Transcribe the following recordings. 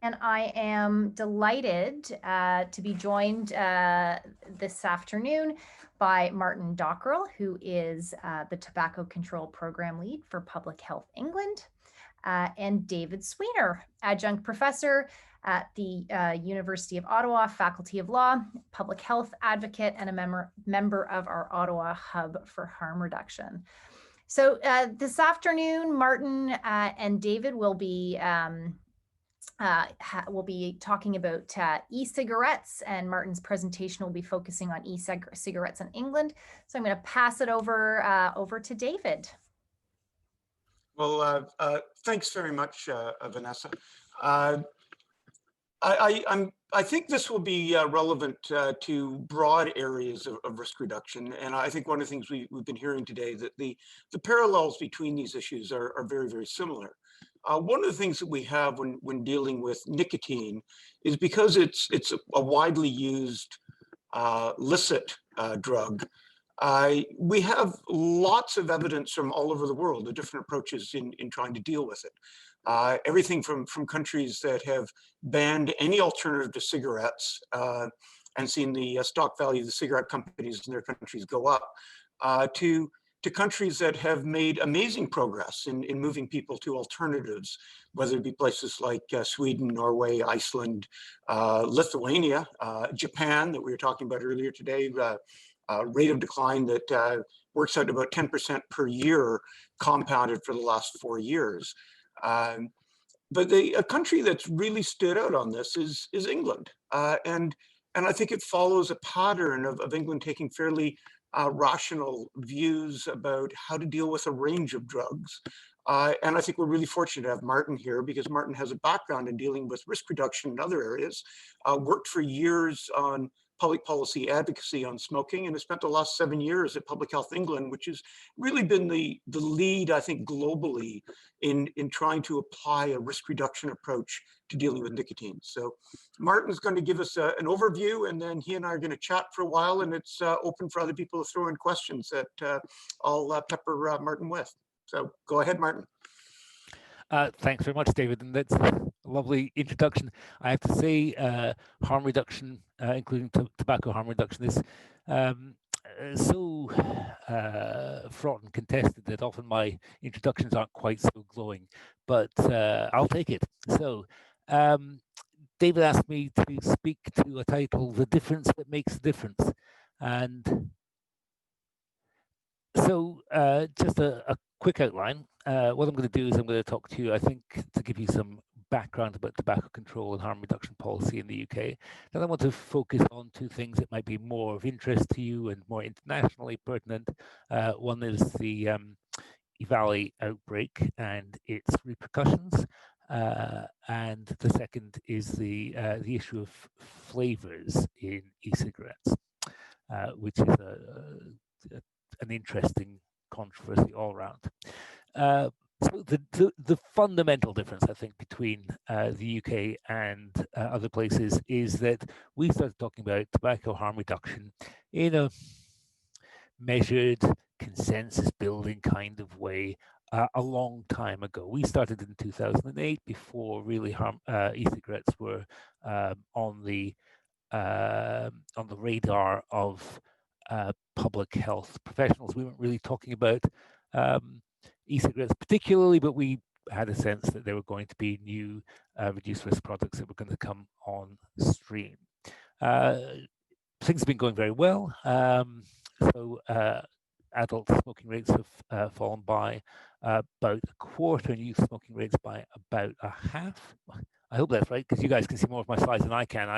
And I am delighted to be joined this afternoon by Martin Dockrell, who is the Tobacco Control Program Lead for Public Health England, and David Sweanor, Adjunct Professor at the University of Ottawa, Faculty of Law, Public Health Advocate, and a member of our Ottawa Hub for Harm Reduction. So this afternoon, Martin and David will be we'll be talking about e-cigarettes, and Martin's presentation will be focusing on e-cigarettes in England. So I'm going to pass it over to David. Well, thanks very much, Vanessa. I think this will be relevant to broad areas of risk reduction, and I think one of the things we've been hearing today, that the parallels between these issues are very, very similar. One of the things that we have when dealing with nicotine is because it's a widely used licit drug. We have lots of evidence from all over the world of different approaches in trying to deal with it. Everything from countries that have banned any alternative to cigarettes and seen the stock value of the cigarette companies in their countries go up, to countries that have made amazing progress in moving people to alternatives, whether it be places like Sweden, Norway, Iceland, Lithuania, Japan that we were talking about earlier today, rate of decline that works out about 10% per year compounded for the last 4 years. But a country that's really stood out on this is England. And I think it follows a pattern of England taking fairly rational views about how to deal with a range of drugs. And I think we're really fortunate to have Martin here, because Martin has a background in dealing with risk reduction in other areas, worked for years on public policy advocacy on smoking, and has spent the last 7 years at Public Health England, which has really been the lead, I think, globally in trying to apply a risk reduction approach to dealing with nicotine. So Martin's going to give us an overview, and then he and I are going to chat for a while, and it's open for other people to throw in questions that I'll pepper Martin with. So go ahead, Martin. Thanks very much, David, and that's a lovely introduction. I have to say, harm reduction, including tobacco harm reduction, is so fraught and contested that often my introductions aren't quite so glowing, but I'll take it. So David asked me to speak to a title, "The Difference That Makes a Difference." And so just a quick outline. What I'm going to do is I'm going to talk to you, I think, to give you some background about tobacco control and harm reduction policy in the UK. Then I want to focus on 2 things that might be more of interest to you and more internationally pertinent. One is the EVALI outbreak and its repercussions. And the second is the issue of flavors in e-cigarettes, which is an interesting controversy all around. So the fundamental difference, I think, between the UK and other places is that we started talking about tobacco harm reduction in a measured, consensus-building kind of way a long time ago. We started in 2008, before really e-cigarettes were on the radar of public health professionals. We weren't really talking about e-cigarettes particularly, but we had a sense that there were going to be new reduced risk products that were going to come on stream. Things have been going very well. So adult smoking rates have fallen by about a quarter, and youth smoking rates by about a half. I hope that's right, because you guys can see more of my slides than I can.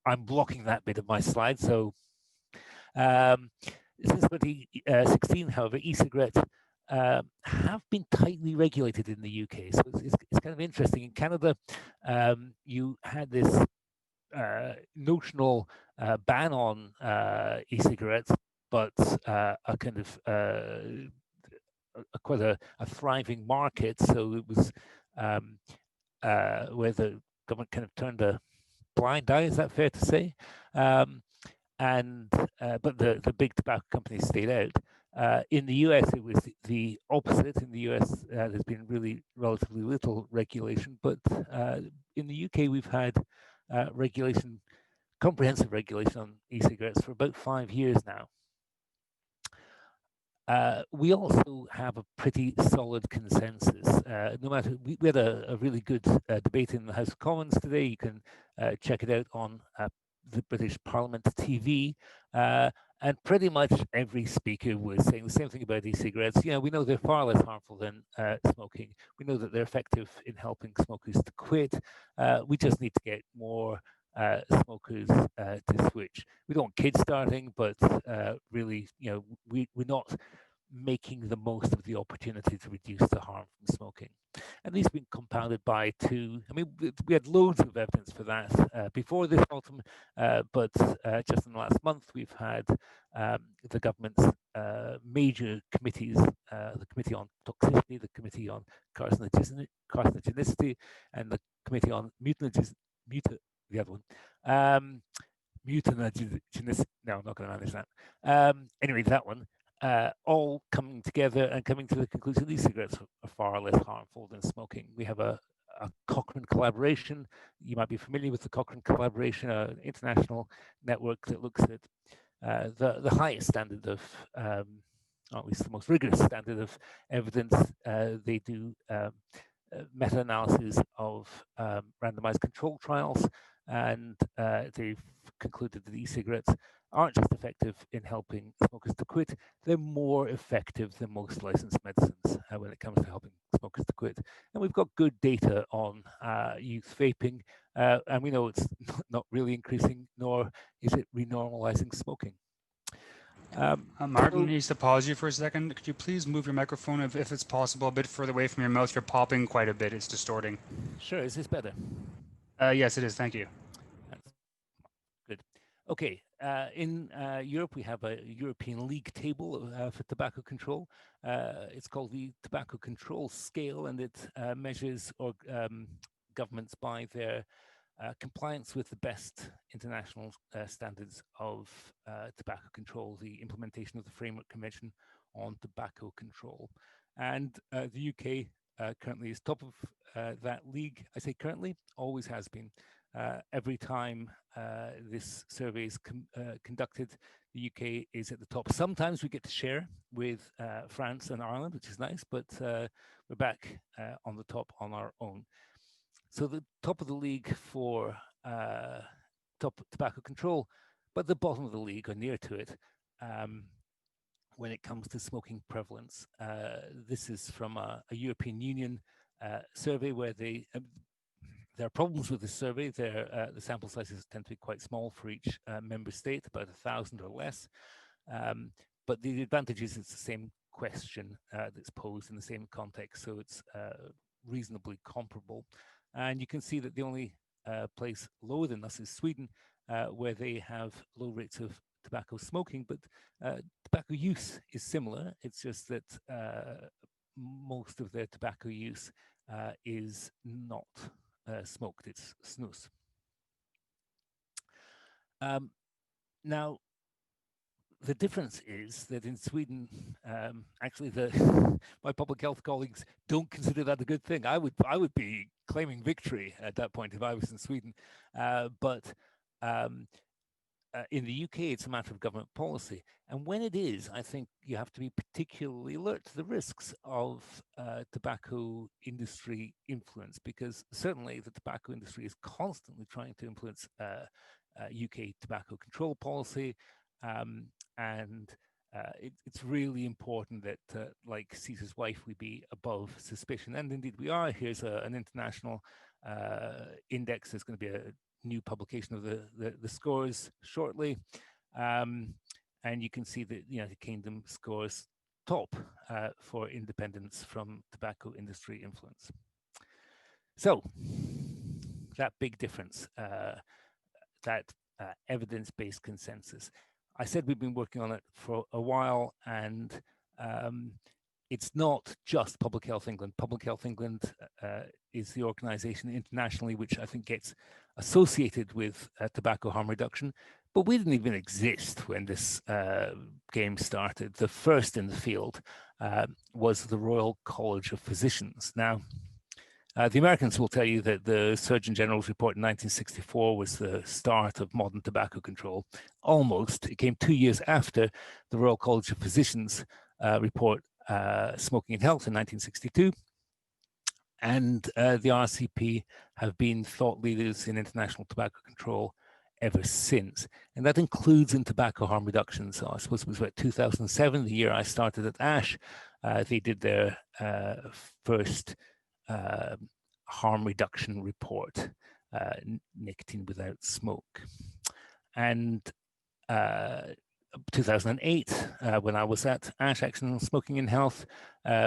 I'm blocking that bit of my slide. So since 2016, however, e-cigarettes have been tightly regulated in the UK. So it's kind of interesting. In Canada, you had this notional ban on e-cigarettes, but a kind of quite a thriving market. So it was where the government kind of turned a blind eye. Is that fair to say? But the big tobacco companies stayed out. In the US, it was the opposite. In the US, there's been really relatively little regulation, but in the UK, we've had regulation, comprehensive regulation on e-cigarettes for about 5 years now. We also have a pretty solid consensus. No matter, we had a really good debate in the House of Commons today. You can check it out on the British Parliament TV. And pretty much every speaker was saying the same thing about e-cigarettes. You know, we know they're far less harmful than smoking. We know that they're effective in helping smokers to quit. We just need to get more smokers to switch. We don't want kids starting, but really, you know, we're not making the most of the opportunity to reduce the harm from smoking. And these have been compounded by two, I mean, we had loads of evidence for that before this autumn, but just in the last month, we've had the government's major committees, the Committee on Toxicity, the Committee on Carcinogenicity, and the Committee on the other one, mutagenicity. No, I'm not going to manage that. Anyway, that one. All coming together and coming to the conclusion these cigarettes are far less harmful than smoking. We have a Cochrane collaboration. You might be familiar with the Cochrane collaboration, an international network that looks at the highest standard of, or at least the most rigorous standard of evidence. They do meta-analysis of randomized control trials, and they've concluded that e-cigarettes aren't just effective in helping smokers to quit, they're more effective than most licensed medicines when it comes to helping smokers to quit. And we've got good data on youth vaping, and we know it's not really increasing, nor is it renormalizing smoking. Martin, needs to pause you for a second. Could you please move your microphone, if it's possible, a bit further away from your mouth? You're popping quite a bit. It's distorting. Sure. Is this better? Yes, it is. Thank you. That's good. Okay. In Europe, we have a European League table for tobacco control. It's called the Tobacco Control Scale, and it measures governments by their compliance with the best international standards of tobacco control, the implementation of the Framework Convention on Tobacco Control. And the UK currently is top of that league. I say currently, always has been. Every time this survey is conducted, the UK is at the top. Sometimes we get to share with France and Ireland, which is nice, but we're back on the top on our own. So the top of the league for top tobacco control, but the bottom of the league or near to it when it comes to smoking prevalence. This is from a European Union survey where there are problems with this survey. The sample sizes tend to be quite small for each member state, about 1,000 or less. But the advantage is it's the same question that's posed in the same context, so it's reasonably comparable. And you can see that the only place lower than us is Sweden, where they have low rates of tobacco smoking, but tobacco use is similar. It's just that most of their tobacco use is not smoked, it's snus. Now, the difference is that in Sweden, actually, my public health colleagues don't consider that a good thing. I would be claiming victory at that point if I was in Sweden, but in the UK, it's a matter of government policy. And when it is, I think you have to be particularly alert to the risks of tobacco industry influence, because certainly the tobacco industry is constantly trying to influence UK tobacco control policy. And it's really important that, like Caesar's wife, we be above suspicion. And indeed we are. Here's an international index. There's going to be a new publication of the scores shortly. And you can see that the United Kingdom scores top for independence from tobacco industry influence. So that big difference, that evidence-based consensus. I said we've been working on it for a while, and it's not just Public Health England. Public Health England is the organization internationally which I think gets associated with tobacco harm reduction, But we didn't even exist when this game started. The first in the field was the Royal College of Physicians. Now, the Americans will tell you that the Surgeon General's report in 1964 was the start of modern tobacco control. Almost. It came 2 years after the Royal College of Physicians report, Smoking and Health, in 1962. And the RCP have been thought leaders in international tobacco control ever since. And that includes in tobacco harm reduction. So I suppose it was about 2007, the year I started at ASH. They did their first harm reduction report, nicotine without smoke. And 2008, when I was at ASH Action on Smoking and Health,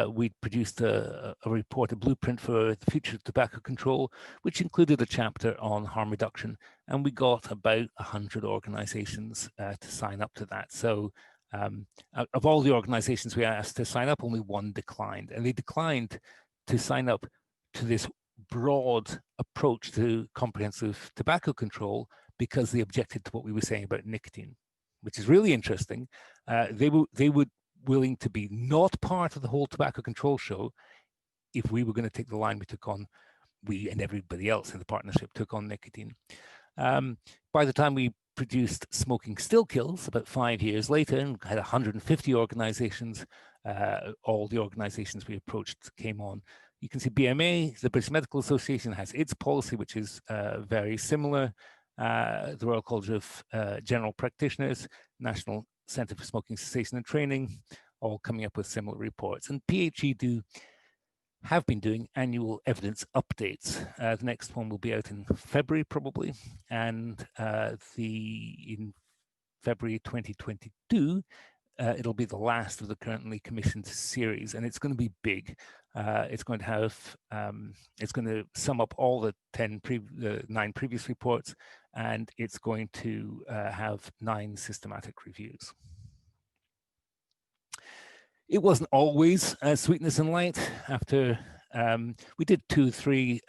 we produced a report, a blueprint for the future of tobacco control, which included a chapter on harm reduction. And we got about 100 organizations to sign up to that. So of all the organizations we asked to sign up, only one declined. And they declined to sign up to this broad approach to comprehensive tobacco control because they objected to what we were saying about nicotine, which is really interesting. They were willing to be not part of the whole tobacco control show if we were going to take the line we took on, we and everybody else in the partnership took on nicotine. By the time we produced Smoking Still Kills, about 5 years later, and had 150 organizations, all the organizations we approached came on. You can see BMA, the British Medical Association, has its policy, which is very similar. The Royal College of General Practitioners, National Centre for Smoking Cessation and Training, all coming up with similar reports. And PHE have been doing annual evidence updates. The next one will be out in February, probably. And in February 2022, it'll be the last of the currently commissioned series, and it's going to be big. It's going to have, it's going to sum up all the 9 previous reports, and it's going to have 9 systematic reviews. It wasn't always sweetness and light. After we did 2 or 3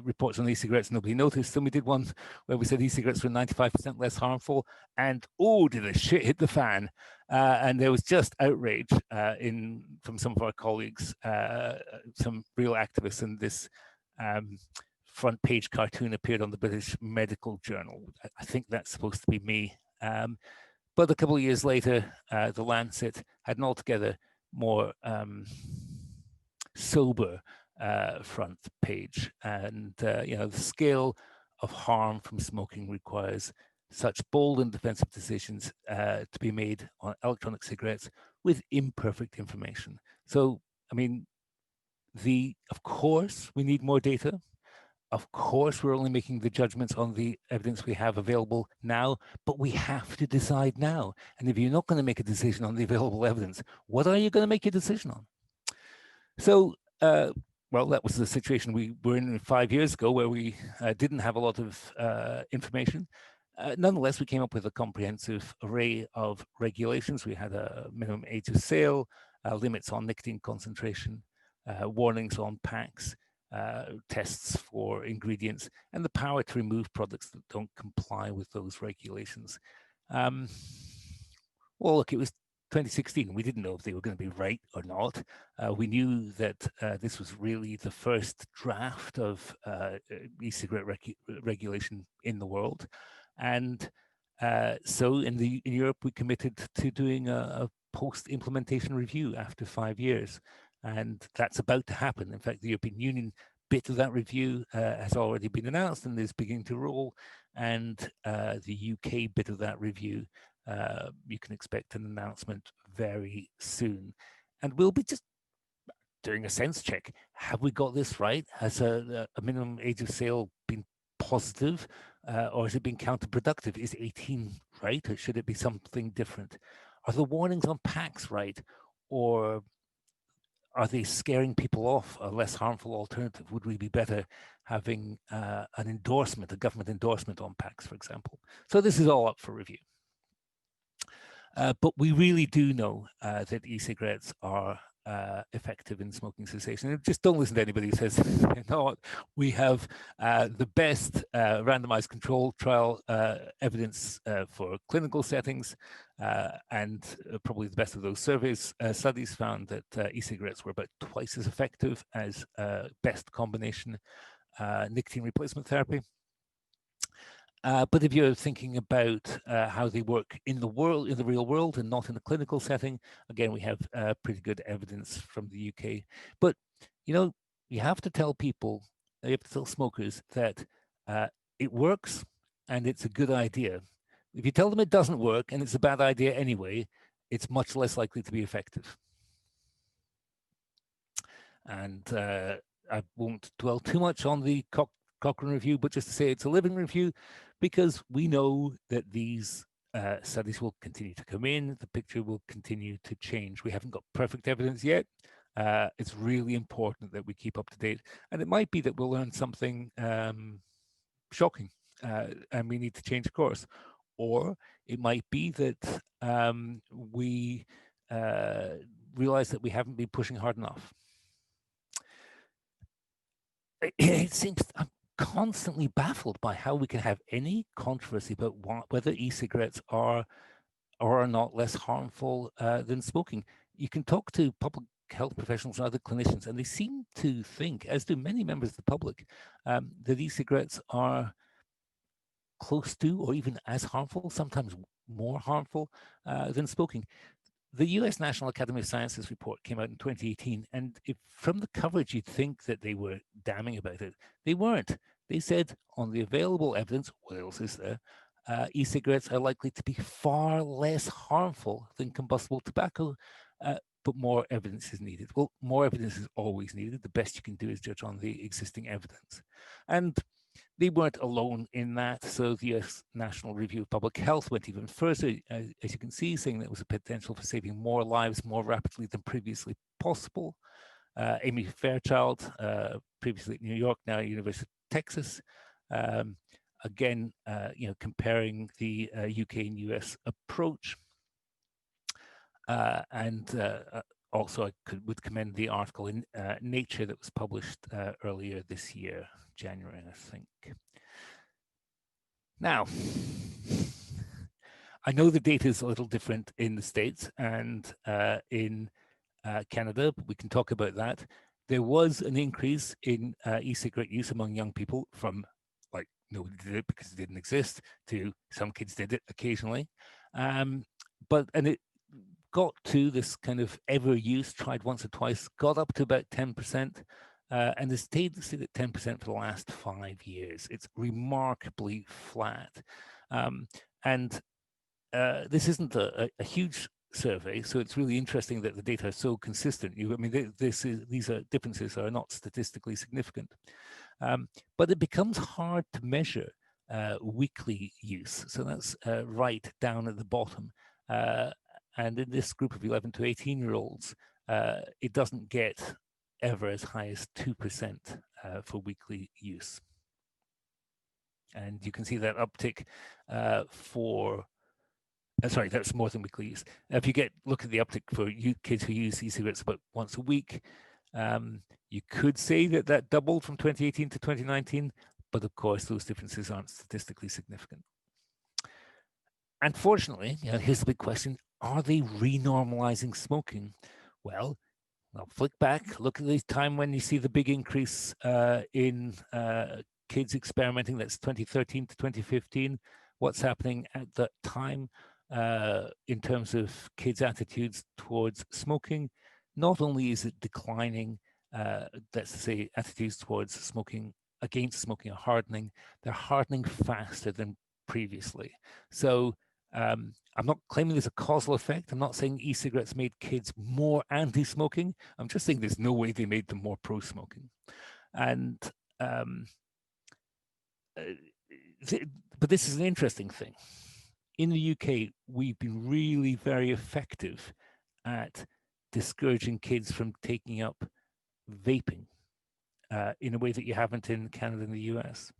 reports on e-cigarettes, nobody noticed. And we did one where we said e-cigarettes were 95% less harmful, and oh, did the shit hit the fan. And there was just outrage from some of our colleagues, some real activists, and this front page cartoon appeared on the British Medical Journal. I think that's supposed to be me. But a couple of years later, the Lancet had an altogether more sober front page. And the scale of harm from smoking requires such bold and defensive decisions to be made on electronic cigarettes with imperfect information. So, I mean, of course, we need more data. Of course, we're only making the judgments on the evidence we have available now, but we have to decide now. And if you're not going to make a decision on the available evidence, what are you going to make your decision on? So, well, that was the situation we were in 5 years ago, where we didn't have a lot of information. Nonetheless, we came up with a comprehensive array of regulations. We had a minimum age of sale, limits on nicotine concentration, warnings on packs, tests for ingredients, and the power to remove products that don't comply with those regulations. Well, look, it was 2016. We didn't know if they were going to be right or not. We knew that this was really the first draft of e-cigarette regulation in the world. And so in Europe, we committed to doing a post-implementation review after 5 years. And that's about to happen. In fact, the European Union bit of that review has already been announced and is beginning to roll. And the UK bit of that review, you can expect an announcement very soon. And we'll be just doing a sense check. Have we got this right? Has a minimum age of sale been positive, or has it been counterproductive? Is 18 right, or should it be something different? Are the warnings on packs right, or are they scaring people off a less harmful alternative? Would we be better having an endorsement, a government endorsement on packs, for example? So this is all up for review. But we really do know that e-cigarettes are effective in smoking cessation. And just don't listen to anybody who says they're not. We have the best randomized control trial evidence for clinical settings, and probably the best of those surveys. Studies found that e-cigarettes were about twice as effective as best combination nicotine replacement therapy. But if you're thinking about how they work in the real world and not in a clinical setting, again, we have pretty good evidence from the UK. But, you know, you have to tell people, you have to tell smokers that it works and it's a good idea. If you tell them it doesn't work and it's a bad idea anyway, it's much less likely to be effective. And I won't dwell too much on the Cochrane review, but just to say it's a living review, because we know that these studies will continue to come in, the picture will continue to change. We haven't got perfect evidence yet. It's really important that we keep up to date, and it might be that we'll learn something shocking and we need to change course, or it might be that we realize that we haven't been pushing hard enough. It seems I'm constantly baffled by how we can have any controversy about whether e-cigarettes are or are not less harmful than smoking. You can talk to public health professionals and other clinicians, and they seem to think, as do many members of the public, that e-cigarettes are close to or even as harmful, sometimes more harmful than smoking. The US National Academy of Sciences report came out in 2018, and from the coverage, you'd think that they were damning about it. They weren't. They said, on the available evidence, what else is there? E-cigarettes are likely to be far less harmful than combustible tobacco, but more evidence is needed. Well, more evidence is always needed. The best you can do is judge on the existing evidence. And they weren't alone in that. So the US National Review of Public Health went even further, as you can see, saying that there was a potential for saving more lives more rapidly than previously possible. Amy Fairchild, previously at New York, now at University of Texas, again, comparing the UK and US approach. Also, I would commend the article in Nature that was published earlier this year, January, I think. Now, I know the data is a little different in the States and in Canada, but we can talk about that. There was an increase in e-cigarette use among young people from like nobody did it because it didn't exist to some kids did it occasionally. And it got to this kind of ever use, tried once or twice, got up to about 10%. And has stayed at 10% for the last 5 years. It's remarkably flat. This isn't a huge survey, so it's really interesting that the data are so consistent. These differences are not statistically significant. But it becomes hard to measure weekly use. So that's right down at the bottom. And in this group of 11 to 18-year-olds, it doesn't get ever as high as 2% for weekly use. And you can see that uptick sorry, that's more than weekly use. If you look at the uptick for kids who use e-cigarettes about once a week, you could say that doubled from 2018 to 2019, but of course those differences aren't statistically significant. Unfortunately, here's the big question, are they renormalizing smoking? Well, I'll flick back, look at the time when you see the big increase in kids experimenting, that's 2013 to 2015. What's happening at that time in terms of kids' attitudes towards smoking? Not only is it declining, that's to say attitudes towards smoking, against smoking are hardening, they're hardening faster than previously. So I'm not claiming there's a causal effect. I'm not saying e-cigarettes made kids more anti-smoking. I'm just saying there's no way they made them more pro-smoking. And but this is an interesting thing. In the UK, we've been really very effective at discouraging kids from taking up vaping in a way that you haven't in Canada and the US.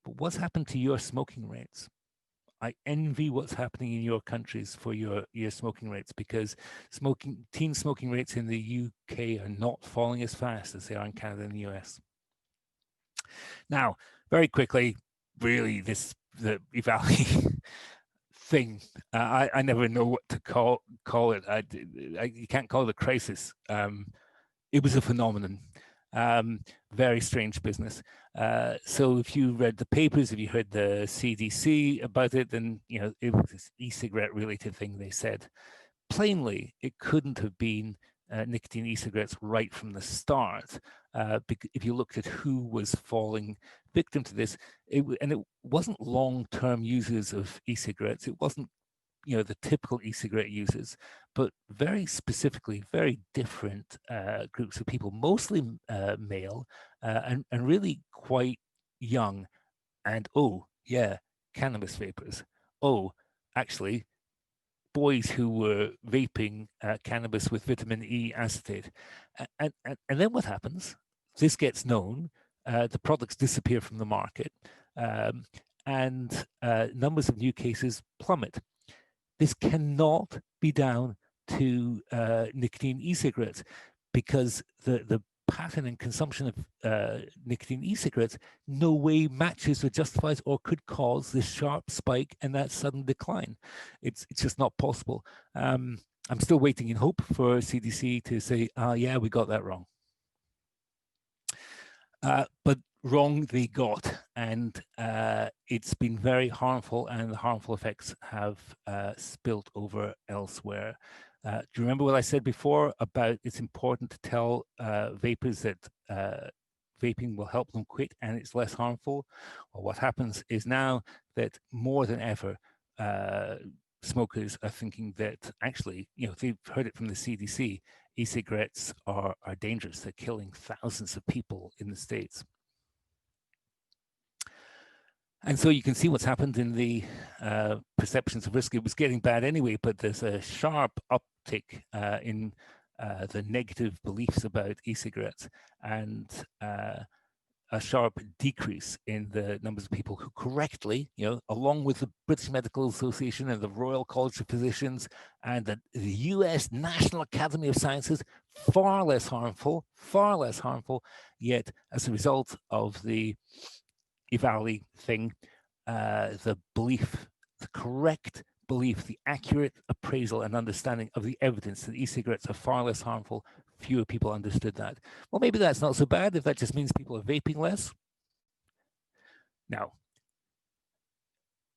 But what's happened to your smoking rates? I envy what's happening in your countries for your smoking rates, because teen smoking rates in the UK are not falling as fast as they are in Canada and the US. Now, very quickly, really, the evaluation thing, I never know what to call it. You can't call it a crisis. It was a phenomenon. Very strange business. So if you read the papers, if you heard the CDC about it, then it was this e-cigarette related thing they said. Plainly, it couldn't have been nicotine e-cigarettes right from the start. If you looked at who was falling victim to this, and it wasn't long-term users of e-cigarettes. It wasn't the typical e-cigarette users, but very specifically, very different groups of people, mostly male, and really quite young. And oh yeah, cannabis vapors. Oh, actually, boys who were vaping cannabis with vitamin E acetate. And then what happens? This gets known, the products disappear from the market, and numbers of new cases plummet. This cannot be down to nicotine e-cigarettes, because the pattern and consumption of nicotine e-cigarettes no way matches or justifies or could cause this sharp spike and that sudden decline. It's just not possible. I'm still waiting in hope for CDC to say, yeah, we got that wrong. But wrong they got, and it's been very harmful, and the harmful effects have spilt over elsewhere. Do you remember what I said before about it's important to tell vapers that vaping will help them quit and it's less harmful? Well, what happens is now that more than ever, smokers are thinking that actually, they've heard it from the CDC, e-cigarettes are dangerous. They're killing thousands of people in the States. And so you can see what's happened in the perceptions of risk. It was getting bad anyway, but there's a sharp uptick in the negative beliefs about e-cigarettes, and a sharp decrease in the numbers of people who correctly, along with the British Medical Association and the Royal College of Physicians and the US National Academy of Sciences, far less harmful, yet as a result of the evaluate thing, the belief, the correct belief, the accurate appraisal and understanding of the evidence that e-cigarettes are far less harmful, fewer people understood that. Well, maybe that's not so bad if that just means people are vaping less. Now,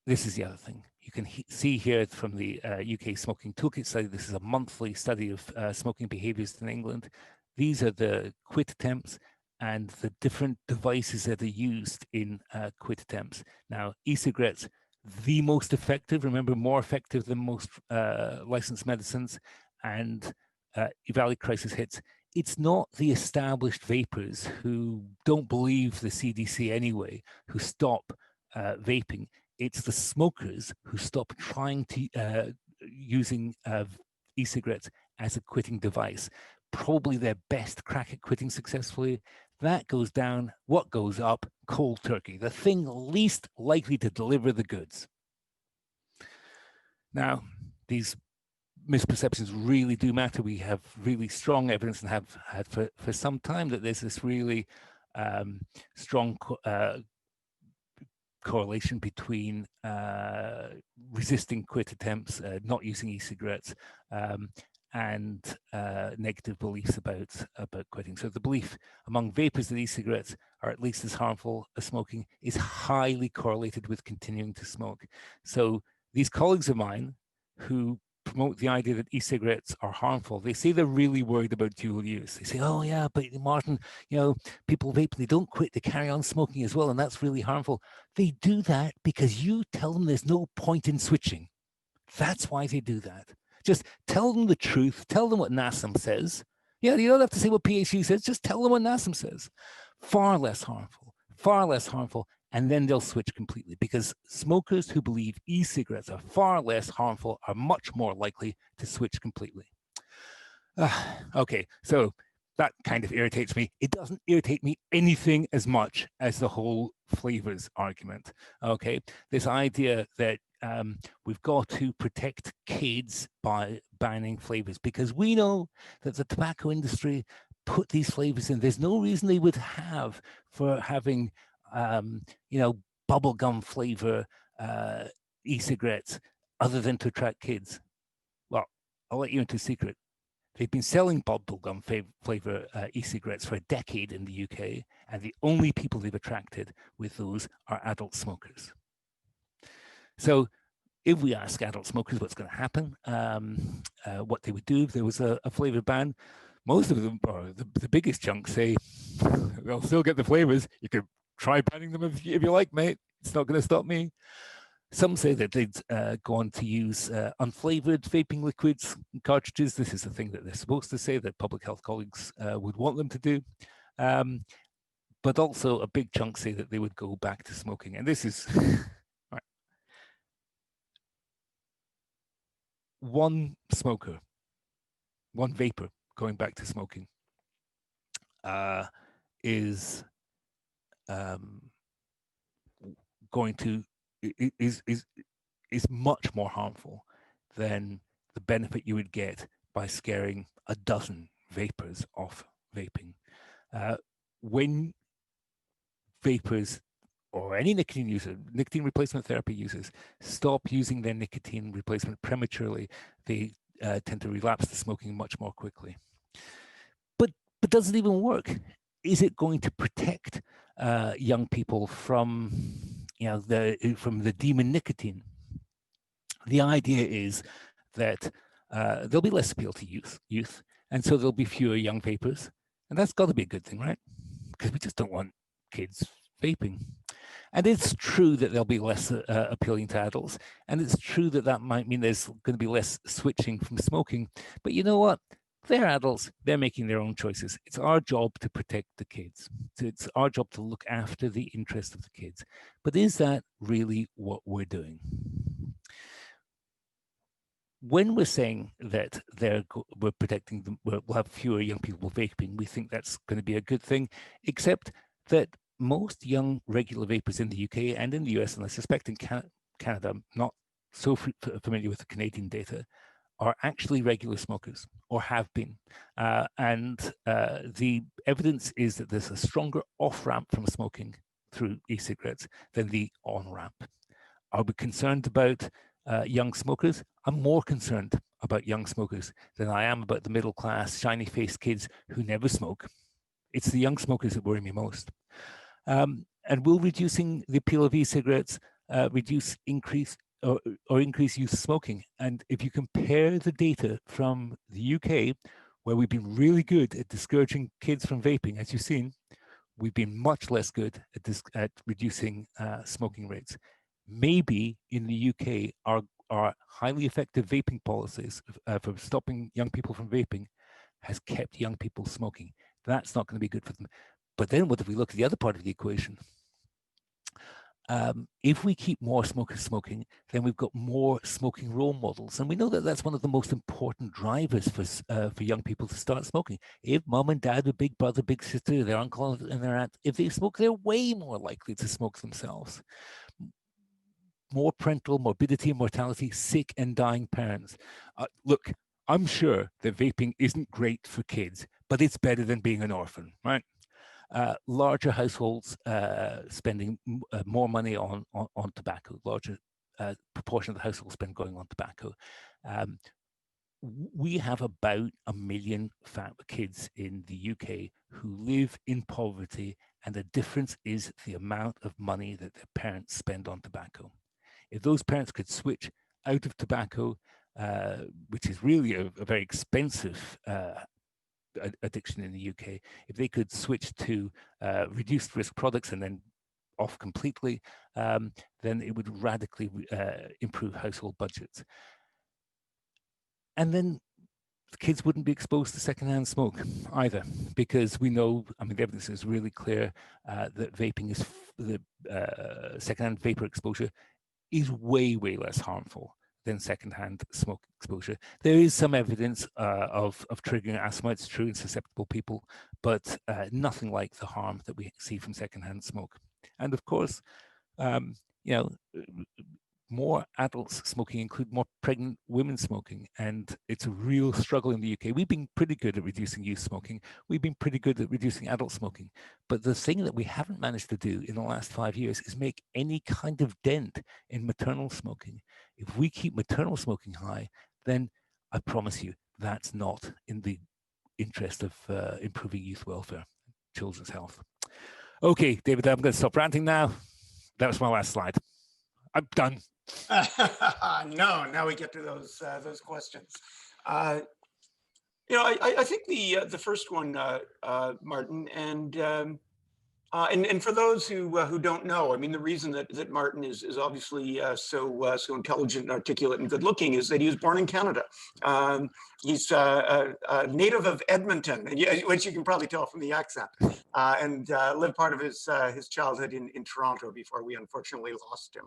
this is the other thing. You can see here from the UK Smoking Toolkit study, this is a monthly study of smoking behaviors in England. These are the quit attempts and the different devices that are used in quit attempts. Now, e-cigarettes, the most effective, remember, more effective than most licensed medicines, and evaluate crisis hits. It's not the established vapers who don't believe the CDC anyway, who stop vaping. It's the smokers who stop trying to using e-cigarettes as a quitting device. Probably their best crack at quitting successfully. That goes down. What goes up? Cold turkey, the thing least likely to deliver the goods. Now, these misperceptions really do matter. We have really strong evidence, and have had for some time, that there's this really strong correlation between resisting quit attempts, not using e-cigarettes, and negative beliefs about quitting. So the belief among vapers that e-cigarettes are at least as harmful as smoking is highly correlated with continuing to smoke. So these colleagues of mine who promote the idea that e-cigarettes are harmful, they say they're really worried about dual use. They say, oh yeah, but Martin, people vape, they don't quit, they carry on smoking as well, and that's really harmful. They do that because you tell them there's no point in switching. That's why they do that. Just tell them the truth. Tell them what NASM says. Yeah, you don't have to say what PhD says. Just tell them what NASM says. Far less harmful, and then they'll switch completely, because smokers who believe e-cigarettes are far less harmful are much more likely to switch completely. Okay, so that kind of irritates me. It doesn't irritate me anything as much as the whole flavors argument. Okay, this idea that we've got to protect kids by banning flavors, because we know that the tobacco industry put these flavors in. There's no reason they would have for having, bubblegum flavor e-cigarettes other than to attract kids. Well, I'll let you into a secret. They've been selling bubblegum flavor e-cigarettes for a decade in the UK, and the only people they've attracted with those are adult smokers. So if we ask adult smokers what's going to happen, what they would do if there was a flavor ban, most of them, or the biggest chunk, say, they'll still get the flavors. You could try banning them if you like, mate. It's not going to stop me. Some say that they'd go on to use unflavored vaping liquids and cartridges. This is the thing that they're supposed to say that public health colleagues would want them to do. But also a big chunk say that they would go back to smoking. And this is right. One smoker, one vapor going back to smoking is going to is much more harmful than the benefit you would get by scaring a dozen vapors off vaping. When vapors or any nicotine user, nicotine replacement therapy users, stop using their nicotine replacement prematurely, they tend to relapse to smoking much more quickly. But does it even work? Is it going to protect young people from the demon nicotine? The idea is that there'll be less appeal to youth, and so there'll be fewer young vapors, and that's got to be a good thing, right? Because we just don't want kids vaping. And it's true that they'll be less appealing to adults, and it's true that that might mean there's going to be less switching from smoking. But you know what? They're adults, they're making their own choices. It's our job to protect the kids. It's our job to look after the interest of the kids. But is that really what we're doing? When we're saying that we're protecting them, we'll have fewer young people vaping, we think that's going to be a good thing, except that most young regular vapers in the UK and in the US, and I suspect in Canada, I'm not so familiar with the Canadian data, are actually regular smokers or have been. And the evidence is that there's a stronger off-ramp from smoking through e-cigarettes than the on-ramp. Are we concerned about young smokers? I'm more concerned about young smokers than I am about the middle-class, shiny-faced kids who never smoke. It's the young smokers that worry me most. And will reducing the appeal of e-cigarettes increase youth smoking? And if you compare the data from the UK, where we've been really good at discouraging kids from vaping, as you've seen, we've been much less good at reducing smoking rates. Maybe in the UK, our highly effective vaping policies for stopping young people from vaping has kept young people smoking. That's not going to be good for them. But then what if we look at the other part of the equation? If we keep more smokers smoking, then we've got more smoking role models. And we know that that's one of the most important drivers for young people to start smoking. If mom and dad, or big brother, big sister, their uncle and their aunt, if they smoke, they're way more likely to smoke themselves. More parental morbidity and mortality, sick and dying parents. Look, I'm sure that vaping isn't great for kids, but it's better than being an orphan, right? Larger households spending more money on tobacco, larger proportion of the household spend going on tobacco. We have about 1 million fat kids in the UK who live in poverty, and the difference is the amount of money that their parents spend on tobacco. If those parents could switch out of tobacco, which is really a very expensive addiction in the UK, if they could switch to reduced risk products and then off completely, then it would radically improve household budgets. And then the kids wouldn't be exposed to secondhand smoke either, because we know, I mean, the evidence is really clear that vaping is, the secondhand vapor exposure is way, way less harmful than secondhand smoke exposure. There is some evidence of triggering asthma. It's true in susceptible people, but nothing like the harm that we see from secondhand smoke. And of course, more adults smoking include more pregnant women smoking, and it's a real struggle in the UK. We've been pretty good at reducing youth smoking. We've been pretty good at reducing adult smoking. But the thing that we haven't managed to do in the last 5 years is make any kind of dent in maternal smoking. If we keep maternal smoking high, then I promise you that's not in the interest of improving youth welfare, children's health. Okay, David, I'm going to stop ranting now. That was my last slide. I'm done. No, now we get to those questions. I think the first one, Martin, and for those who don't know, I mean, the reason that Martin is obviously so intelligent and articulate and good looking is that he was born in Canada. He's a native of Edmonton, which you can probably tell from the accent, and lived part of his childhood in Toronto before we unfortunately lost him.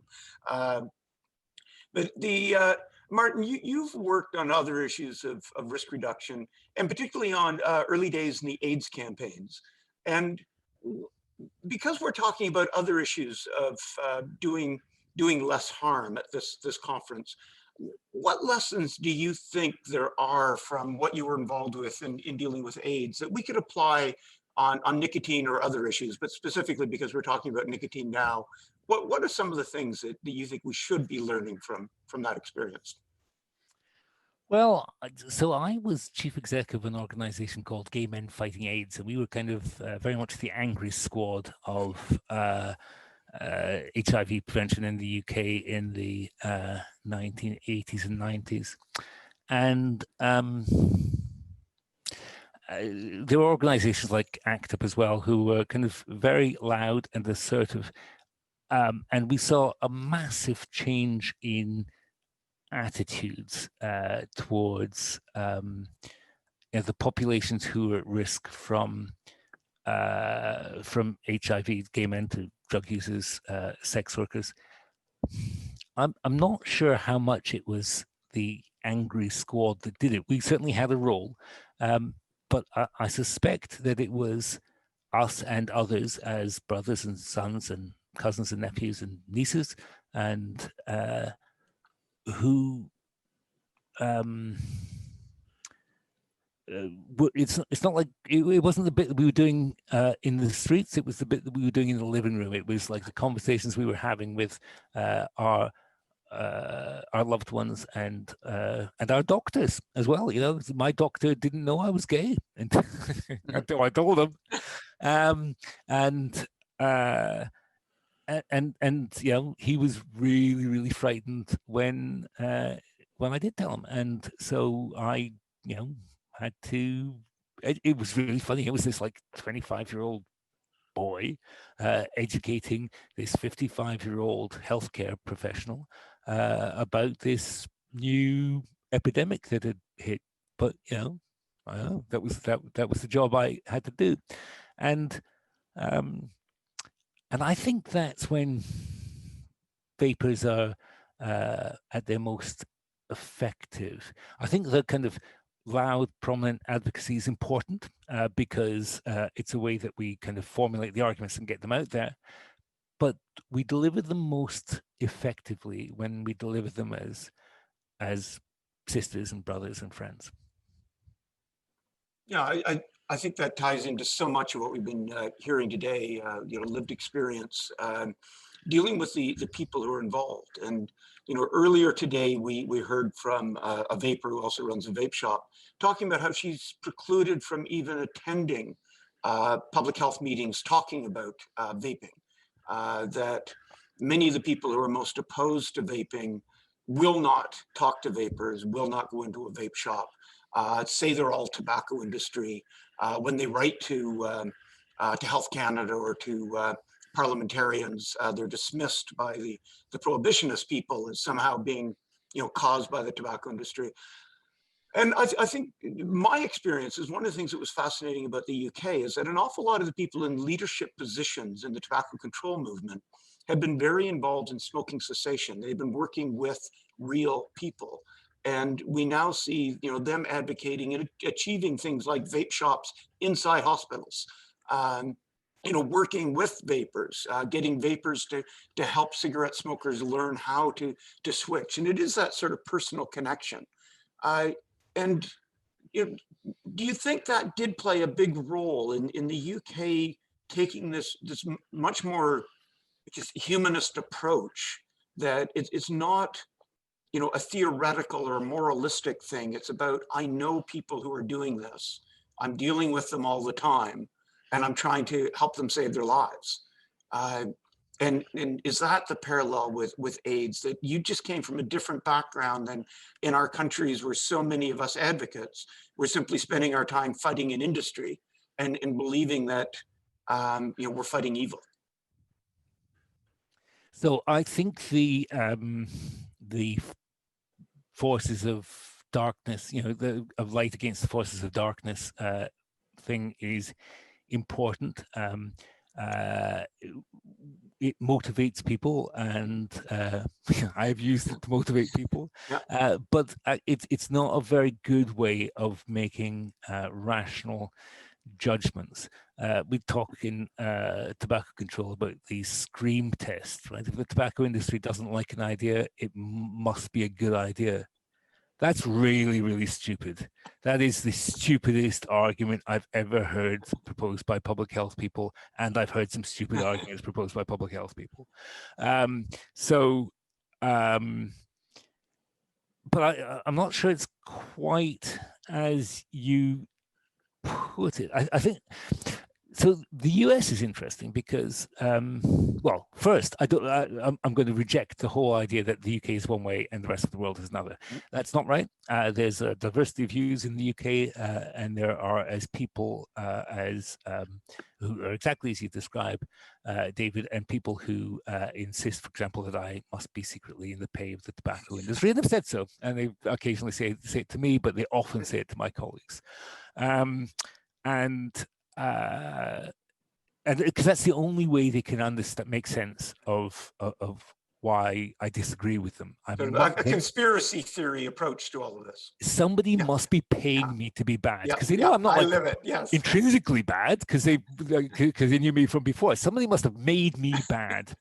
But Martin, you've worked on other issues of risk reduction, and particularly on early days in the AIDS campaigns. And because we're talking about other issues of doing less harm at this conference, what lessons do you think there are from what you were involved with in dealing with AIDS that we could apply on nicotine or other issues, but specifically because we're talking about nicotine now? What are some of the things that you think we should be learning from that experience? Well, so I was chief executive of an organization called Gay Men Fighting AIDS, and we were kind of very much the angry squad of HIV prevention in the UK in the 1980s and 90s. And there were organizations like ACT UP as well, who were kind of very loud and assertive. And we saw a massive change in attitudes towards the populations who are at risk from HIV, gay men to drug users, sex workers. I'm not sure how much it was the angry squad that did it. We certainly had a role, but I suspect that it was us and others as brothers and sons and cousins and nephews and nieces, and who it's not like it wasn't the bit that we were doing in the streets. It was the bit that we were doing in the living room. It was like the conversations we were having with our loved ones and our doctors as well. You know, my doctor didn't know I was gay until I told him, and you know, he was really frightened when I did tell him, and so I, you know, had to. It was really funny. It was this like 25-year-old boy educating this 55-year-old healthcare professional about this new epidemic that had hit. But you know, that was the job I had to do, and I think that's when vapors are at their most effective. I think the kind of loud, prominent advocacy is important because it's a way that we kind of formulate the arguments and get them out there. But we deliver them most effectively when we deliver them as sisters and brothers and friends. Yeah, I think that ties into so much of what we've been hearing today, you know, lived experience, dealing with the people who are involved. And, you know, earlier today, we heard from a vapor who also runs a vape shop, talking about how she's precluded from even attending public health meetings talking about vaping, that many of the people who are most opposed to vaping will not talk to vapors, will not go into a vape shop, say they're all tobacco industry. When they write to Health Canada or to parliamentarians, they're dismissed by the prohibitionist people as somehow being, you know, caused by the tobacco industry. And I think my experience is one of the things that was fascinating about the UK is that an awful lot of the people in leadership positions in the tobacco control movement have been very involved in smoking cessation. They've been working with real people. And we now see, you know, them advocating and achieving things like vape shops inside hospitals. working with vapors, getting vapors to help cigarette smokers learn how to switch. And it is that sort of personal connection. And do you think that did play a big role in the UK taking this much more just humanist approach, that it's not, a theoretical or a moralistic thing. It's about, I know people who are doing this. I'm dealing with them all the time, and I'm trying to help them save their lives. And is that the parallel with AIDS, that you just came from a different background than in our countries, where so many of us advocates, we're simply spending our time fighting an industry and believing that we're fighting evil? So I think the forces of darkness, of light against the forces of darkness thing is important. It motivates people, and I've used it to motivate people. Yeah. But it's not a very good way of making rational judgments. We talk in tobacco control about the scream test, right? If the tobacco industry doesn't like an idea, it must be a good idea. That's really, really stupid. That is the stupidest argument I've ever heard proposed by public health people, and I've heard some stupid arguments proposed by public health people. But I'm not sure it's quite as you put it. I think so. The US is interesting because, well, first, I'm going to reject the whole idea that the UK is one way and the rest of the world is another. That's not right. There's a diversity of views in the UK, and there are as people who are exactly as you describe, David, and people who insist, for example, that I must be secretly in the pay of the tobacco industry, and they've said so, and they occasionally say it to me, but they often say it to my colleagues. And because that's the only way they can understand, make sense of why I disagree with them. I'm a conspiracy theory approach to all of this. Somebody must be paying me to be bad, because they know I'm not yes. intrinsically bad, because they knew me from before. Somebody must have made me bad,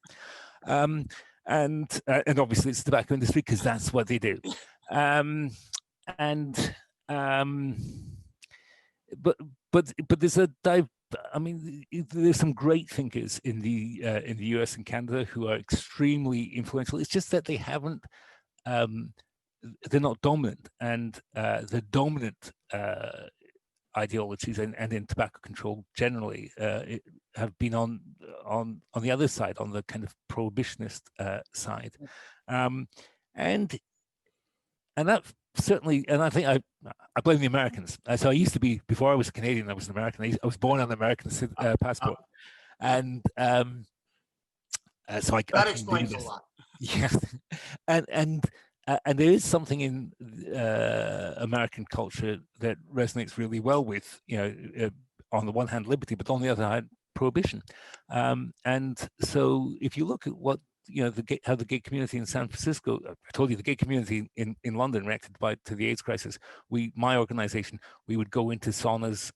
and obviously it's the tobacco industry, because that's what they do. But there's there's some great thinkers in the US and Canada who are extremely influential. It's just that they haven't, they're not dominant, and the dominant ideologies and in tobacco control generally have been on the other side, on the kind of prohibitionist side, and that certainly, and I think I blame the Americans. So I used to be, before I was a Canadian, I was an American. I was born on an American passport, and so that explains a lot. Yeah, and there is something in American culture that resonates really well with, on the one hand liberty, but on the other hand prohibition. And so if you look at what how the gay community in San Francisco, I told you the gay community in London reacted to the AIDS crisis. My organization, we would go into saunas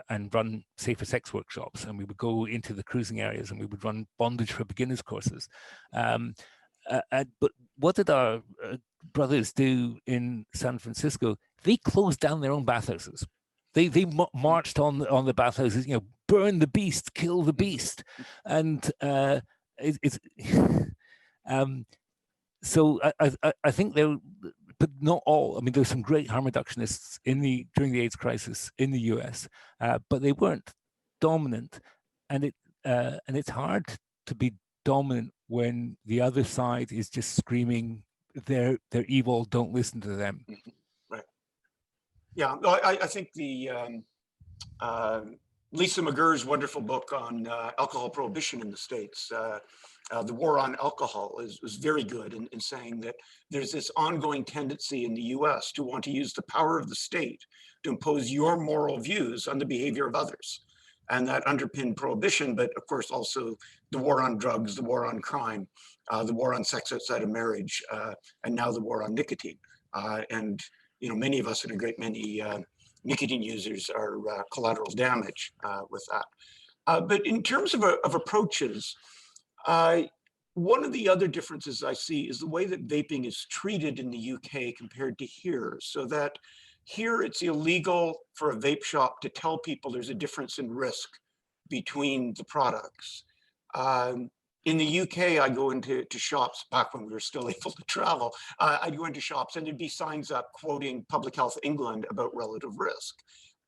and run safer sex workshops, and we would go into the cruising areas, and we would run bondage for beginners courses. But what did our brothers do in San Francisco? They closed down their own bathhouses. They marched on the bathhouses, burn the beast, kill the beast, and it's. So I think but not all. I mean, there's some great harm reductionists during the AIDS crisis in the US, but they weren't dominant, and it's hard to be dominant when the other side is just screaming, "They're evil. Don't listen to them." Right. Yeah, I think the Lisa McGurr's wonderful book on alcohol prohibition in the States. The War on Alcohol was very good in saying that there's this ongoing tendency in the US to want to use the power of the state to impose your moral views on the behavior of others. And that underpinned prohibition, but of course also the war on drugs, the war on crime, the war on sex outside of marriage, and now the war on nicotine. And many of us, and a great many nicotine users, are collateral damage with that. But in terms of approaches, one of the other differences I see is the way that vaping is treated in the UK compared to here. So that here it's illegal for a vape shop to tell people there's a difference in risk between the products. In the UK, I go into shops back when we were still able to travel. I'd go into shops and there'd be signs up quoting Public Health England about relative risk.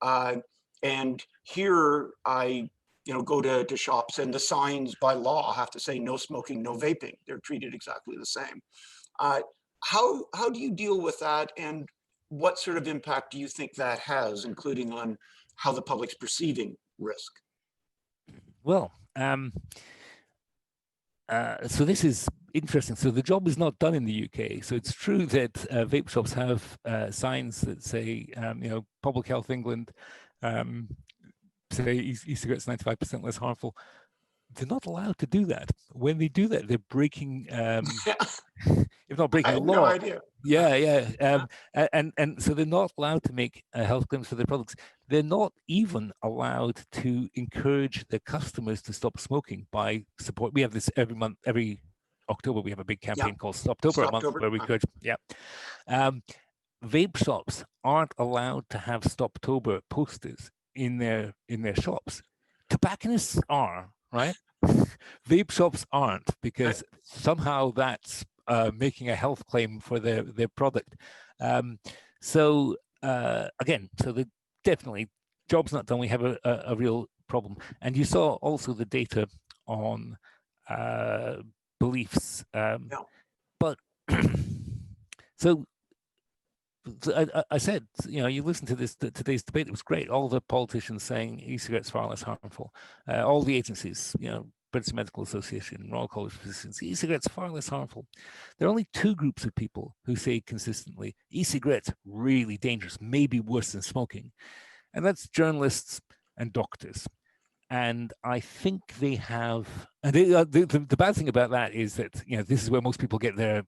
And here I go to shops and the signs by law have to say no smoking, no vaping. They're treated exactly the same. How do you deal with that, and what sort of impact do you think that has, including on how the public's perceiving risk? Well, so this is interesting. So the job is not done in the UK. So it's true that vape shops have signs that say, Public Health England, say e-cigarettes 95% less harmful. They're not allowed to do that. When they do that, they're breaking, if not breaking the law. No idea. And so they're not allowed to make health claims for their products. They're not even allowed to encourage their customers to stop smoking by support. We have this every month, every October, we have a big campaign called Stoptober, a month where we encourage, vape shops aren't allowed to have Stoptober posters in their shops. Tobacconists are, right? Vape shops aren't, because somehow that's making a health claim for their product. So the definitely job's not done. We have a real problem. And you saw also the data on beliefs. But so I said, you listen to today's debate, it was great. All the politicians saying e-cigarettes far less harmful. All the agencies, British Medical Association, Royal College of Physicians, e-cigarettes far less harmful. There are only two groups of people who say consistently, e-cigarettes really dangerous, maybe worse than smoking. And that's journalists and doctors. And I think they have, and the bad thing about that is that, this is where most people get their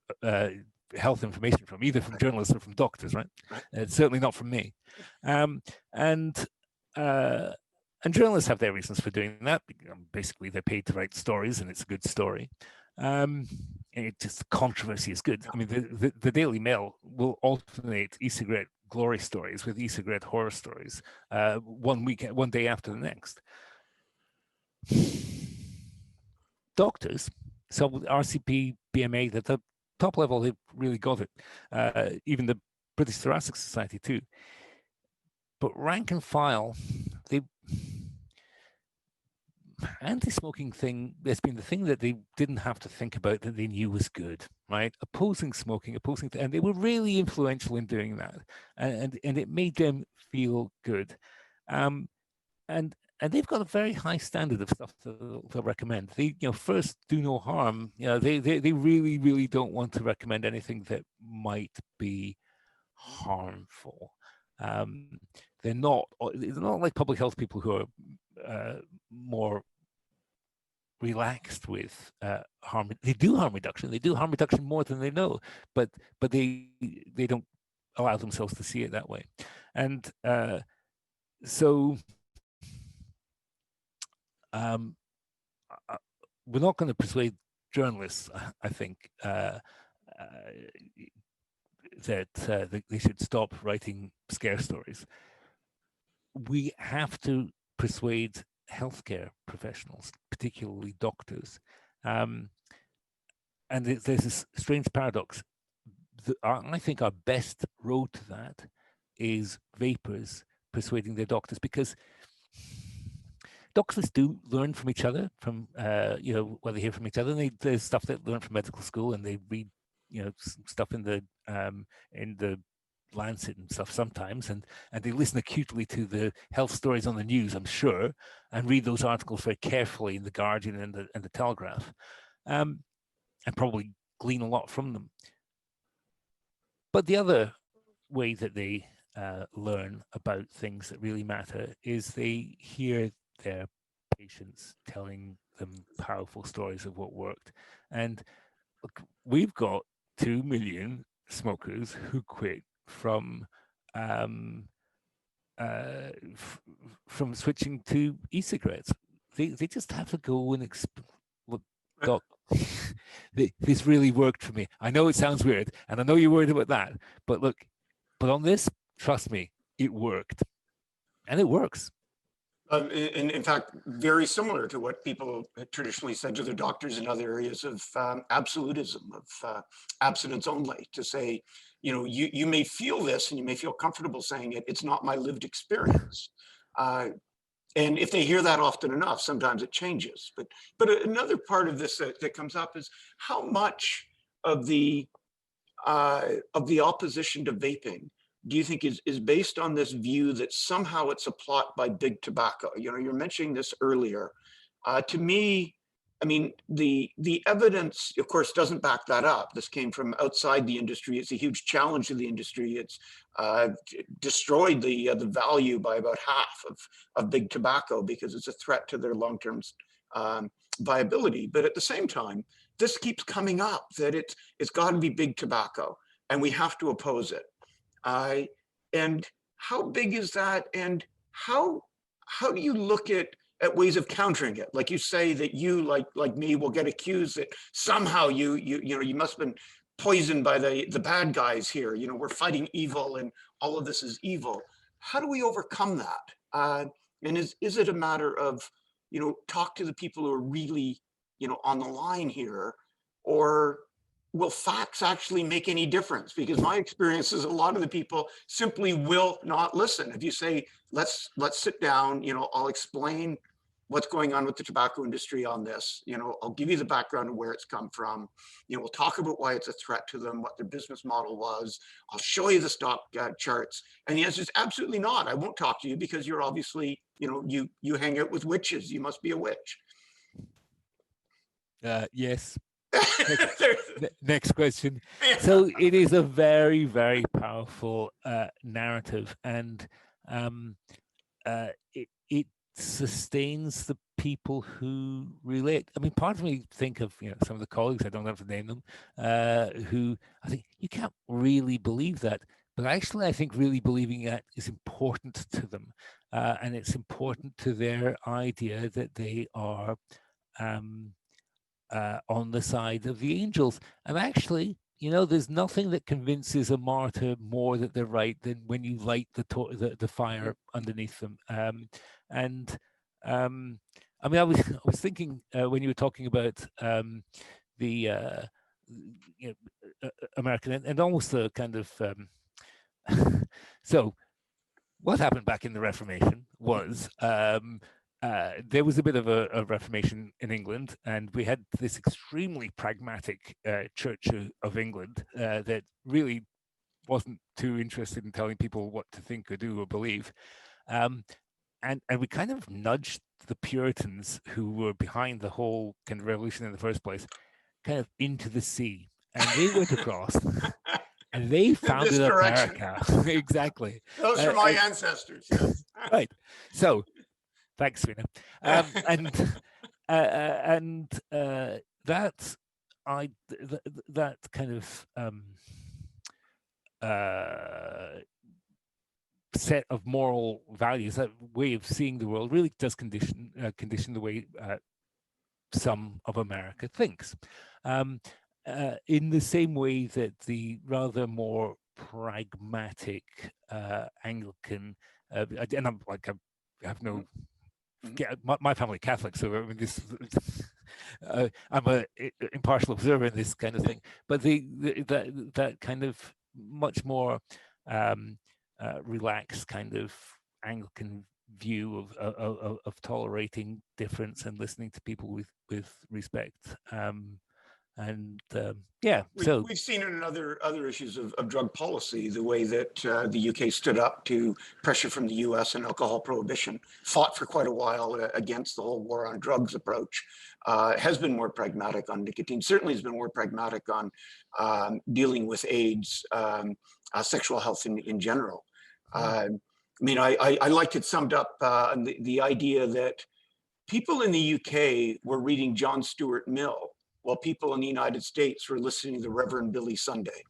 health information from, either from journalists or from doctors, right? It's certainly not from me. And journalists have their reasons for doing that. Basically, they're paid to write stories, and it's a good story. Controversy is good. I mean, the Daily Mail will alternate e-cigarette glory stories with e-cigarette horror stories, one day after the next. Doctors, so RCP, BMA, at the top level, they've really got it. Even the British Thoracic Society too. But rank and file, anti-smoking thing, there's been the thing that they didn't have to think about that they knew was good, right? Opposing smoking, and they were really influential in doing that. And it made them feel good. And they've got a very high standard of stuff they'll recommend. They, first, do no harm. They really, really don't want to recommend anything that might be harmful. They're not like public health people who are more relaxed with harm. They do harm reduction. They do harm reduction more than they know, but they don't allow themselves to see it that way. And so we're not going to persuade journalists, I think, that they should stop writing scare stories. We have to persuade healthcare professionals, particularly doctors. And there's this strange paradox. I think our best road to that is vapors persuading their doctors, because doctors do learn from each other, from what they hear from each other. And there's stuff they learn from medical school, and they read stuff in the Lancet and stuff sometimes, and they listen acutely to the health stories on the news, I'm sure, and read those articles very carefully in the Guardian and the Telegraph, and probably glean a lot from them. But the other way that they learn about things that really matter is they hear their patients telling them powerful stories of what worked. And look, we've got 2 million smokers who quit from switching to e-cigarettes. they just have to go and look, Doc, this really worked for me. I know it sounds weird, and I know you're worried about that, but look, but on this, trust me, it worked, and it works. In fact, very similar to what people traditionally said to their doctors in other areas of absolutism, of abstinence only, to say, you know, you may feel this and you may feel comfortable saying it, it's not my lived experience. And if they hear that often enough, sometimes it changes. But another part of this that comes up is how much of the opposition to vaping do you think is based on this view that somehow it's a plot by big tobacco? You know, you're mentioning this earlier. To me, I mean, the evidence, of course, doesn't back that up. This came from outside the industry. It's a huge challenge to the industry. It's destroyed the value by about half of big tobacco because it's a threat to their long-term viability. But at the same time, this keeps coming up that it's got to be big tobacco, and we have to oppose it. And how big is that? And how do you look at ways of countering it? Like you say that you, like me, will get accused that somehow you must have been poisoned by the bad guys here. You know, we're fighting evil, and all of this is evil. How do we overcome that? And is it a matter of, you know, talk to the people who are really, you know, on the line here, or will facts actually make any difference? Because my experience is a lot of the people simply will not listen. If you say, let's sit down, you know, I'll explain what's going on with the tobacco industry on this, you know, I'll give you the background of where it's come from, you know, we'll talk about why it's a threat to them, what their business model was, I'll show you the stock charts. And the answer is absolutely not. I won't talk to you because you're obviously, you know, you hang out with witches, you must be a witch. Yes. Next question. So it is a very, very powerful narrative, and it sustains the people who relate. I mean, part of me think of, you know, some of the colleagues, I don't have to name them, who I think you can't really believe that, but actually I think really believing that is important to them, and it's important to their idea that they are on the side of the angels. And actually, you know, there's nothing that convinces a martyr more that they're right than when you light the fire underneath them. I mean, I was thinking when you were talking about the you know, American and almost the kind of so what happened back in the Reformation was there was a bit of a Reformation in England, and we had this extremely pragmatic Church of England that really wasn't too interested in telling people what to think or do or believe. And we kind of nudged the Puritans, who were behind the whole kind of revolution in the first place, kind of into the sea. And they went across and they founded America. Exactly. Those are my ancestors. Yes. Right. So thanks, Sweanor. That kind of set of moral values, that way of seeing the world, really does condition the way some of America thinks. In the same way that the rather more pragmatic Anglican, and I'm like, I have no. My family Catholic, so I mean, this I'm a impartial observer in this kind of thing. But that kind of much more relaxed kind of Anglican view of tolerating difference and listening to people with respect. Yeah, so we've seen it in other issues of drug policy, the way that the UK stood up to pressure from the US and alcohol prohibition, fought for quite a while against the whole war on drugs approach, has been more pragmatic on nicotine, certainly has been more pragmatic on dealing with AIDS, sexual health in general. I mean, I liked it summed up the idea that people in the UK were reading John Stuart Mill while people in the United States were listening to the Reverend Billy Sunday.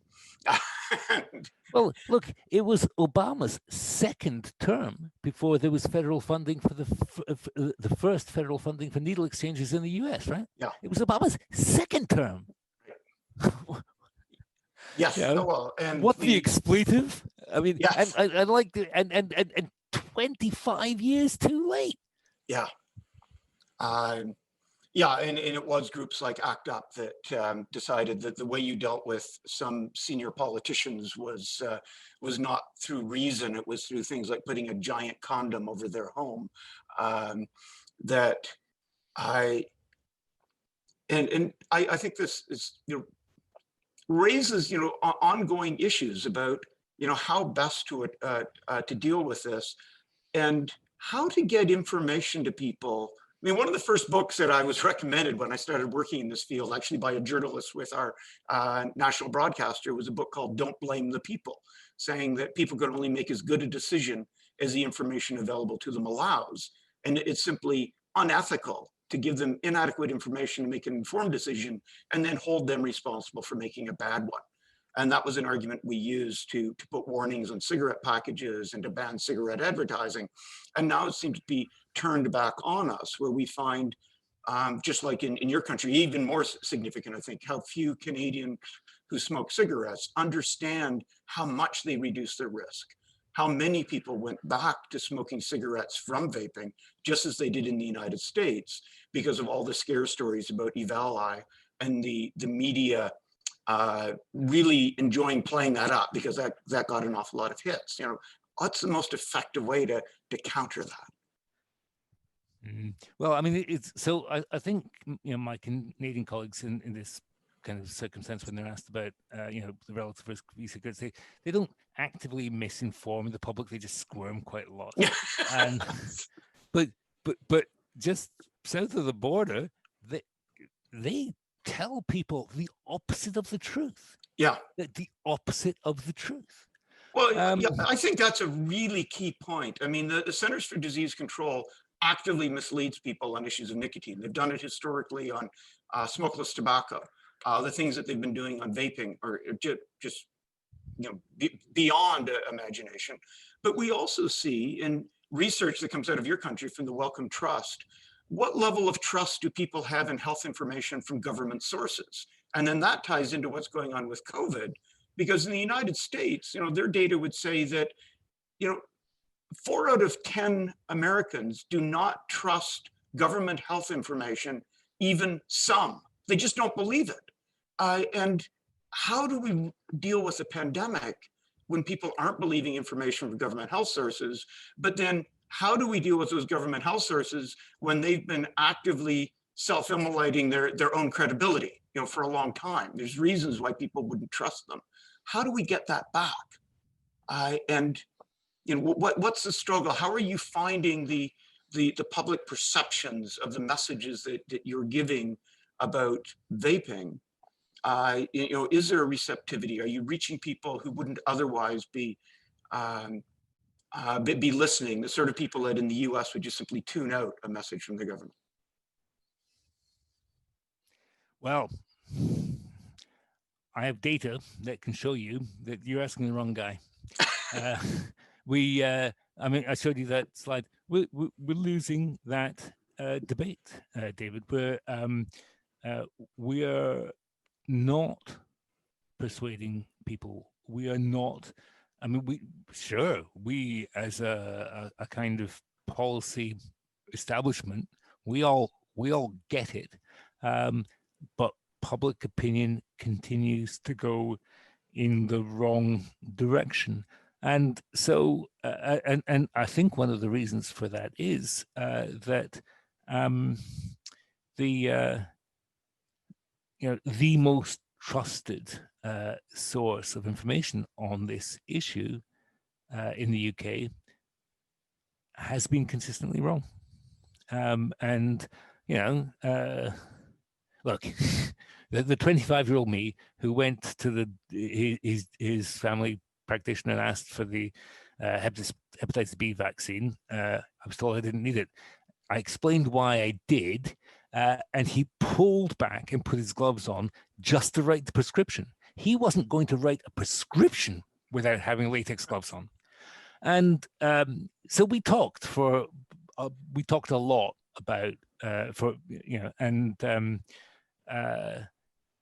Well, look, it was Obama's second term before there was federal funding for the first federal funding for needle exchanges in the U.S., right? Yeah. It was Obama's second term. Yes. You know, Well, and what the expletive? I mean, Yes. and like the and 25 years too late. Yeah. Yeah, and it was groups like ACT UP that decided that the way you dealt with some senior politicians was not through reason. It was through things like putting a giant condom over their home. That I think this is, raises ongoing issues about how best to deal with this and how to get information to people. I mean, one of the first books that I was recommended when I started working in this field, actually by a journalist with our national broadcaster, was a book called Don't Blame the People, saying that people can only make as good a decision as the information available to them allows. And it's simply unethical to give them inadequate information to make an informed decision and then hold them responsible for making a bad one. And that was an argument we used to put warnings on cigarette packages and to ban cigarette advertising. And now it seems to be turned back on us, where we find, just like in your country, even more significant, I think, how few Canadians who smoke cigarettes understand how much they reduce their risk. How many people went back to smoking cigarettes from vaping, just as they did in the United States, because of all the scare stories about EVALI and the media really enjoying playing that up, because that got an awful lot of hits. What's the most effective way to counter that? Well, I mean, it's so I think my Canadian colleagues in this kind of circumstance, when they're asked about the relative risk of e-cigarettes, they don't actively misinform the public. They just squirm quite a lot. And but just south of the border, they tell people the opposite of the truth. Yeah. The opposite of the truth. Well, yeah, I think that's a really key point. I mean, the Centers for Disease Control actively misleads people on issues of nicotine. They've done it historically on smokeless tobacco. The things that they've been doing on vaping are just beyond imagination. But we also see in research that comes out of your country from the Wellcome Trust, what level of trust do people have in health information from government sources? And then that ties into what's going on with COVID, because in the United States, their data would say that, 4 out of 10 Americans do not trust government health information, even some. They just don't believe it. And how do we deal with a pandemic when people aren't believing information from government health sources? But then how do we deal with those government health sources when they've been actively self-immolating their own credibility, for a long time? There's reasons why people wouldn't trust them. How do we get that back? And what's the struggle? How are you finding the public perceptions of the messages that you're giving about vaping? Is there a receptivity? Are you reaching people who wouldn't otherwise be listening? The sort of people that in the US would just simply tune out a message from the government. Well, I have data that can show you that you're asking the wrong guy. I showed you that slide. We're losing that debate, David. We are not persuading people. We are not. I mean, we as a kind of policy establishment, we all get it, but public opinion continues to go in the wrong direction. And so, and I think one of the reasons for that is that the most trusted source of information on this issue in the UK has been consistently wrong. Look, the 25-year-old me who went to his family practitioner and asked for the hepatitis B vaccine. I was told I didn't need it. I explained why I did, and he pulled back and put his gloves on just to write the prescription. he wasn't going to write a prescription without having latex gloves on. And so we talked a lot about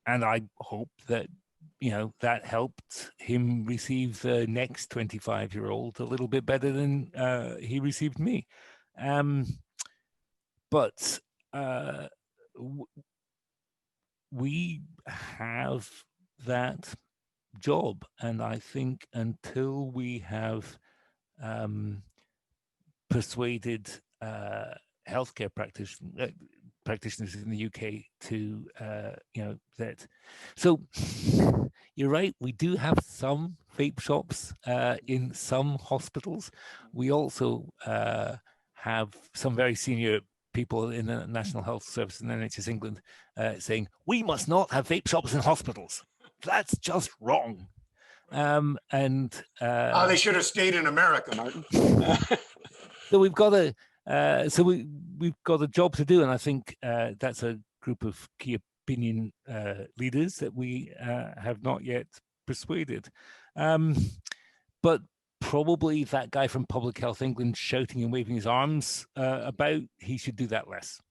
and I hope that that helped him receive the next 25-year-old a little bit better than he received me. But we have that job, and I think until we have persuaded healthcare practitioners in the UK to that. So you're right, we do have some vape shops in some hospitals. We also have some very senior people in the National Health Service and NHS England saying we must not have vape shops in hospitals. That's just wrong. They should have stayed in America, Martin. So we've got we've got a job to do, and I think that's a group of key opinion leaders that we have not yet persuaded. But probably that guy from Public Health England shouting and waving his arms about, he should do that less.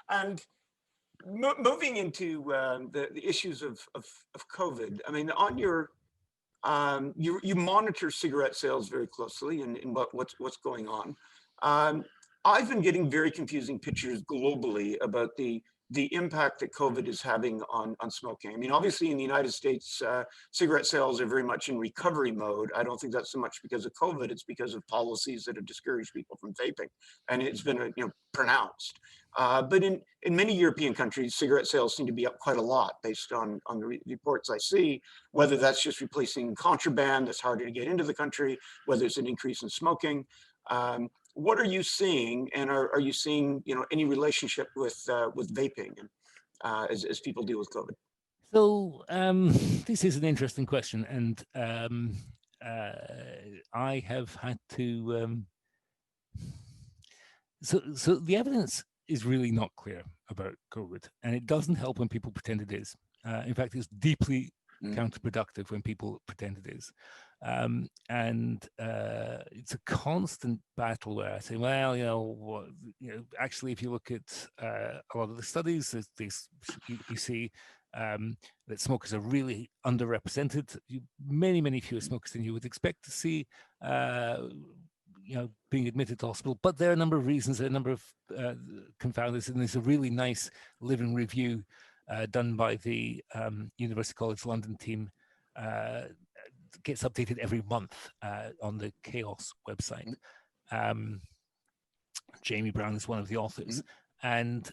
And moving into the issues of COVID, I mean, on your you monitor cigarette sales very closely and what's going on. I've been getting very confusing pictures globally about the impact that COVID is having on smoking. I mean, obviously in the United States, cigarette sales are very much in recovery mode. I don't think that's so much because of COVID, it's because of policies that have discouraged people from vaping, and it's been pronounced. But in many European countries, cigarette sales seem to be up quite a lot based on the reports I see, whether that's just replacing contraband that's harder to get into the country, whether it's an increase in smoking. What are you seeing, and are you seeing any relationship with vaping as people deal with COVID? So this is an interesting question, and I have had to. So the evidence is really not clear about COVID, and it doesn't help when people pretend it is. In fact, it's deeply counterproductive when people pretend it is. It's a constant battle where I say, well, actually, if you look at a lot of the studies, you see that smokers are really underrepresented. Many fewer smokers than you would expect to see. Being admitted to hospital, but there are a number of reasons, a number of confounders, and there's a really nice living review done by the University College London team. Gets updated every month on the Chaos website. Jamie Brown is one of the authors, and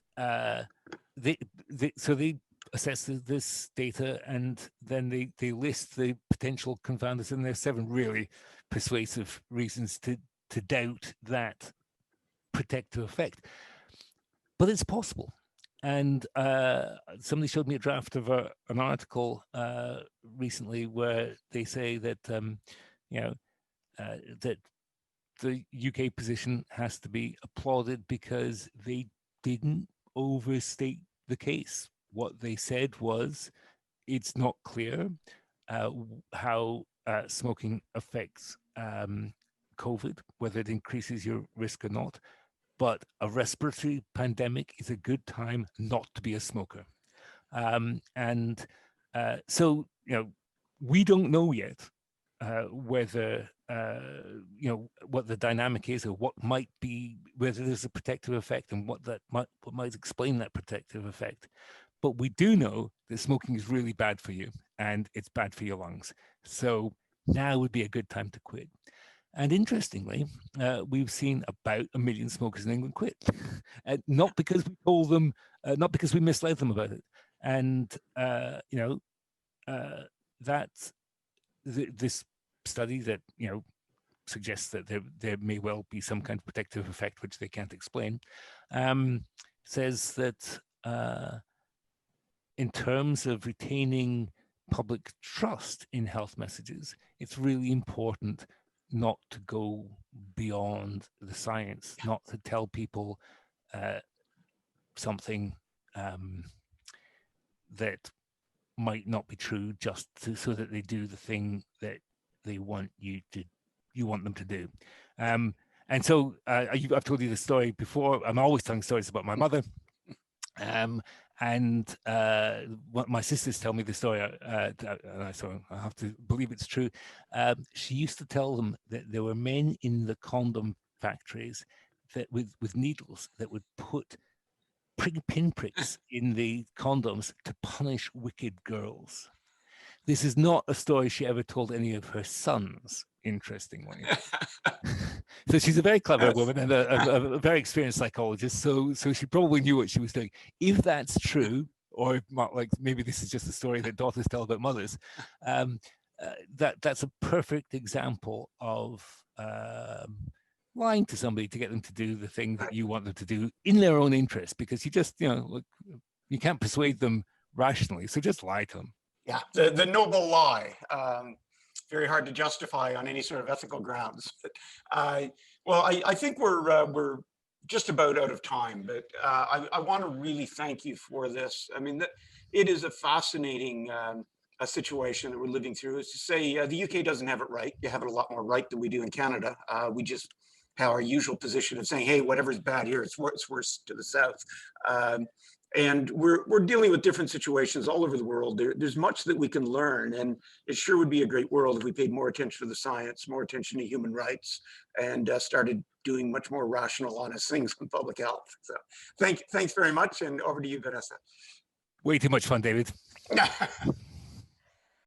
they assess this data, and then they list the potential confounders, and there's 7 really persuasive reasons to doubt that protective effect. But it's possible. And somebody showed me a draft of an article recently where they say that that the UK position has to be applauded because they didn't overstate the case. What they said was, it's not clear how smoking affects COVID, whether it increases your risk or not. But a respiratory pandemic is a good time not to be a smoker. So, we don't know yet whether, what the dynamic is, or what might be, whether there's a protective effect, and what might explain that protective effect. But we do know that smoking is really bad for you, and it's bad for your lungs. So now would be a good time to quit. And interestingly, we've seen about 1 million smokers in England quit, not because we told them, not because we misled them about it. And this study that suggests that there may well be some kind of protective effect which they can't explain, says that in terms of retaining public trust in health messages, it's really important not to go beyond the science, not to tell people something that might not be true, just so that they do the thing that they want you want them to do. And so I've told you the story before. I'm always telling stories about my mother. And what my sisters tell me the story, and so I have to believe it's true. She used to tell them that there were men in the condom factories that with needles that would put pinpricks in the condoms to punish wicked girls. This is not a story she ever told any of her sons, interestingly. So she's a very clever woman and a very experienced psychologist. So she probably knew what she was doing. If that's true, or like maybe this is just a story that daughters tell about mothers, that's a perfect example of lying to somebody to get them to do the thing that you want them to do in their own interest, because you just, you can't persuade them rationally. So just lie to them. Yeah, the noble lie. Very hard to justify on any sort of ethical grounds. But, well, I think we're just about out of time, but I want to really thank you for this. I mean, it is a fascinating a situation that we're living through. Is to say the UK doesn't have it right. You have it a lot more right than we do in Canada. We just have our usual position of saying, hey, whatever's bad here, it's worse to the south. And we're dealing with different situations all over the world. There's much that we can learn, and it sure would be a great world if we paid more attention to the science, more attention to human rights, and started doing much more rational, honest things on public health. So thanks very much, and over to you, Vanessa. Way too much fun, David.